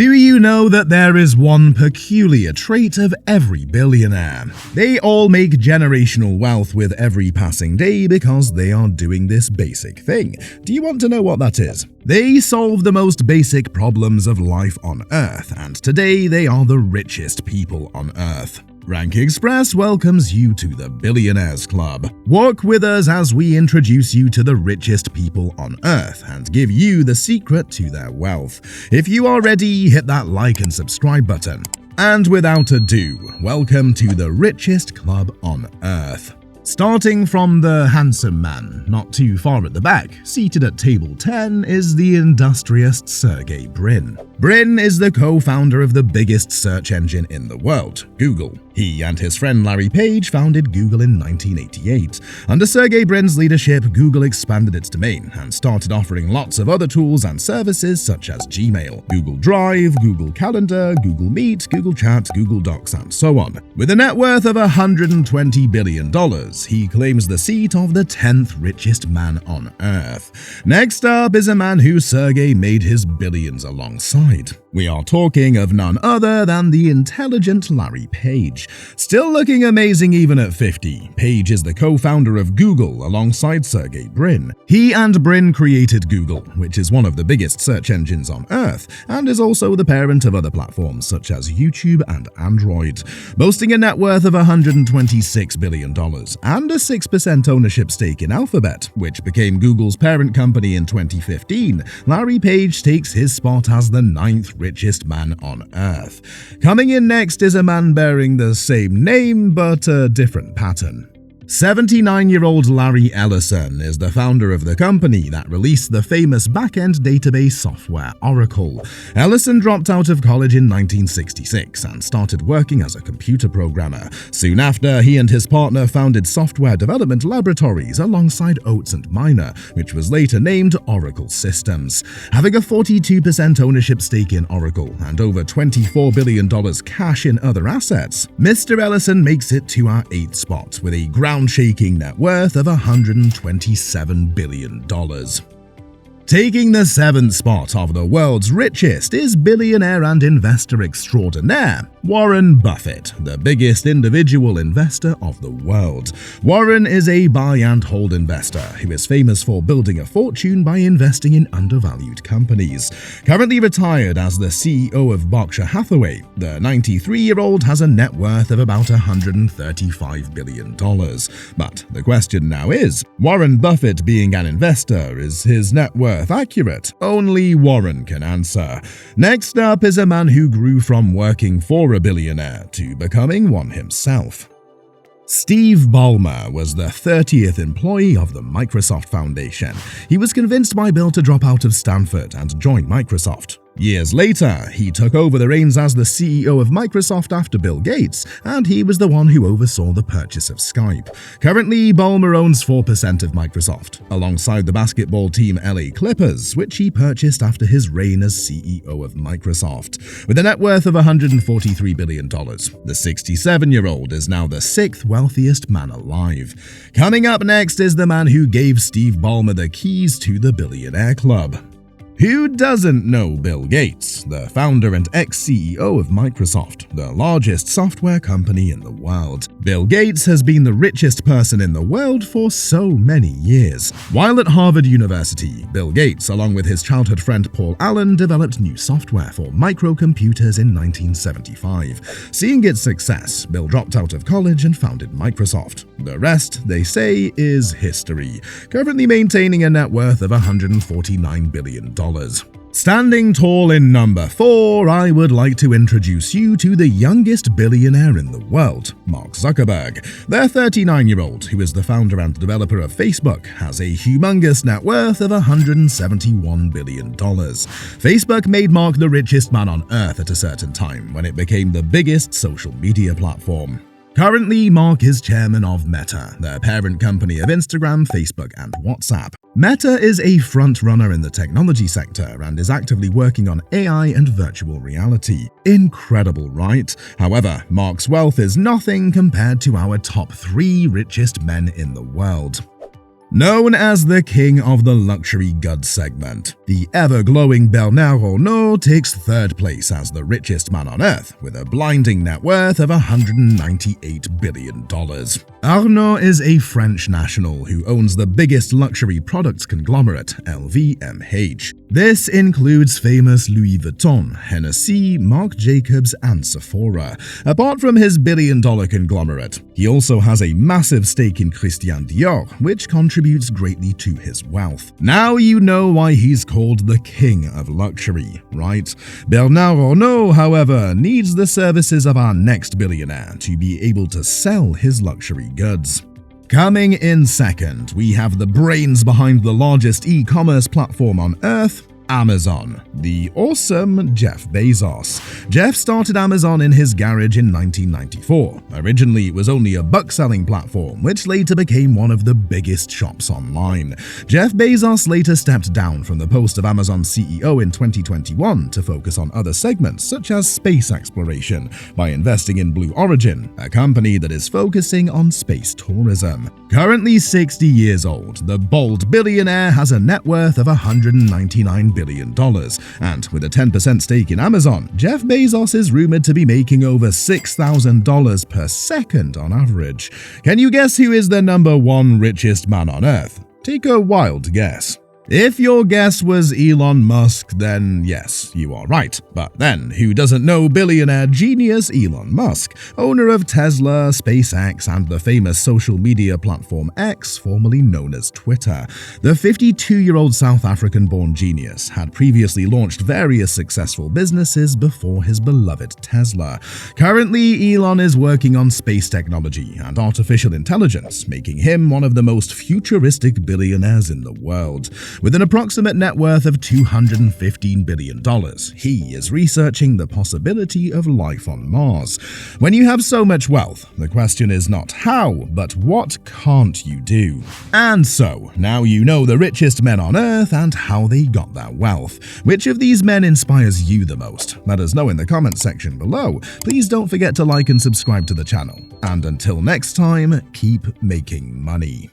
Do you know that there is one peculiar trait of every billionaire? They all make generational wealth with every passing day because they are doing this basic thing. Do you want to know what that is? They solve the most basic problems of life on Earth, and today they are the richest people on Earth. Rank Express welcomes you to the Billionaires Club. Walk with us as we introduce you to the richest people on Earth and give you the secret to their wealth. If you are ready, hit that like and subscribe button. And without ado, welcome to the richest club on Earth. Starting from the handsome man, not too far at the back, seated at table 10, is the industrious Sergey Brin. Brin is the co-founder of the biggest search engine in the world, Google. He and his friend Larry Page founded Google in 1988. Under Sergey Brin's leadership, Google expanded its domain and started offering lots of other tools and services such as Gmail, Google Drive, Google Calendar, Google Meet, Google Chat, Google Docs, and so on. With a net worth of $120 billion, he claims the seat of the 10th richest man on Earth. Next up is a man who Sergey made his billions alongside. We are talking of none other than the intelligent Larry Page. Still looking amazing even at 50, Page is the co-founder of Google alongside Sergey Brin. He and Brin created Google, which is one of the biggest search engines on Earth, and is also the parent of other platforms such as YouTube and Android. Boasting a net worth of $126 billion and a 6% ownership stake in Alphabet, which became Google's parent company in 2015, Larry Page takes his spot as the 9th richest man on Earth. Coming in next is a man bearing the same name but a different pattern. 79-year-old Larry Ellison is the founder of the company that released the famous back-end database software Oracle. Ellison dropped out of college in 1966 and started working as a computer programmer. Soon after, he and his partner founded software development laboratories alongside Oates and Minor, which was later named Oracle Systems. Having a 42% ownership stake in Oracle and over $24 billion cash in other assets, Mr. Ellison makes it to our 8th spot with a ground-shaking net worth of $127 billion. Taking the 7th spot of the world's richest is billionaire and investor extraordinaire Warren Buffett, the biggest individual investor of the world. Warren is a buy and hold investor who is famous for building a fortune by investing in undervalued companies. Currently retired as the CEO of Berkshire Hathaway, the 93-year-old has a net worth of about $135 billion. But the question now is, Warren Buffett being an investor, is his net worth accurate? Only Warren can answer. Next up is a man who grew from working for a billionaire to becoming one himself. Steve Ballmer was the 30th employee of the Microsoft Foundation. He was convinced by Bill to drop out of Stanford and join Microsoft. Years later, he took over the reins as the CEO of Microsoft after Bill Gates, and he was the one who oversaw the purchase of Skype. Currently, Balmer owns 4% of Microsoft, alongside the basketball team LA Clippers, which he purchased after his reign as CEO of Microsoft. With a net worth of $143 billion, the 67-year-old is now the 6th wealthiest man alive. Coming up next is the man who gave Steve Ballmer the keys to the Billionaire Club. Who doesn't know Bill Gates, the founder and ex-CEO of Microsoft, the largest software company in the world? Bill Gates has been the richest person in the world for so many years. While at Harvard University, Bill Gates, along with his childhood friend Paul Allen, developed new software for microcomputers in 1975. Seeing its success, Bill dropped out of college and founded Microsoft. The rest, they say, is history, currently maintaining a net worth of $149 billion. Standing tall in number 4, I would like to introduce you to the youngest billionaire in the world, Mark Zuckerberg. The 39-year-old, who is the founder and developer of Facebook, has a humongous net worth of $171 billion. Facebook made Mark the richest man on Earth at a certain time when it became the biggest social media platform. Currently, Mark is chairman of Meta, the parent company of Instagram, Facebook, and WhatsApp. Meta is a front-runner in the technology sector and is actively working on AI and virtual reality. Incredible, right? However, Mark's wealth is nothing compared to our top 3 richest men in the world. Known as the king of the luxury goods segment, the ever-glowing Billionaire Arnault takes third place as the richest man on earth with a blinding net worth of $198 billion. Arnault is a French national who owns the biggest luxury products conglomerate, LVMH. This includes famous Louis Vuitton, Hennessy, Marc Jacobs, and Sephora. Apart from his billion-dollar conglomerate, he also has a massive stake in Christian Dior, which contributes greatly to his wealth. Now you know why he's called the king of luxury, right? Billionaire Arnault, however, needs the services of our next billionaire to be able to sell his luxury goods. Coming in second, we have the brains behind the largest e-commerce platform on earth, Amazon, the awesome Jeff Bezos. Jeff started Amazon in his garage in 1994. Originally, it was only a book-selling platform, which later became one of the biggest shops online. Jeff Bezos later stepped down from the post of Amazon CEO in 2021 to focus on other segments such as space exploration by investing in Blue Origin, a company that is focusing on space tourism. Currently 60 years old, the bold billionaire has a net worth of $199 billion. And with a 10% stake in Amazon, Jeff Bezos is rumored to be making over $6,000 per second on average. Can you guess who is the number one richest man on earth? Take a wild guess. If your guess was Elon Musk, then yes, you are right. But then, who doesn't know billionaire genius Elon Musk, owner of Tesla, SpaceX, and the famous social media platform X, formerly known as Twitter? The 52-year-old South African-born genius had previously launched various successful businesses before his beloved Tesla. Currently, Elon is working on space technology and artificial intelligence, making him one of the most futuristic billionaires in the world. With an approximate net worth of $215 billion, he is researching the possibility of life on Mars. When you have so much wealth, the question is not how, but what can't you do? And so, now you know the richest men on earth and how they got that wealth. Which of these men inspires you the most? Let us know in the comments section below. Please don't forget to like and subscribe to the channel. And until next time, keep making money.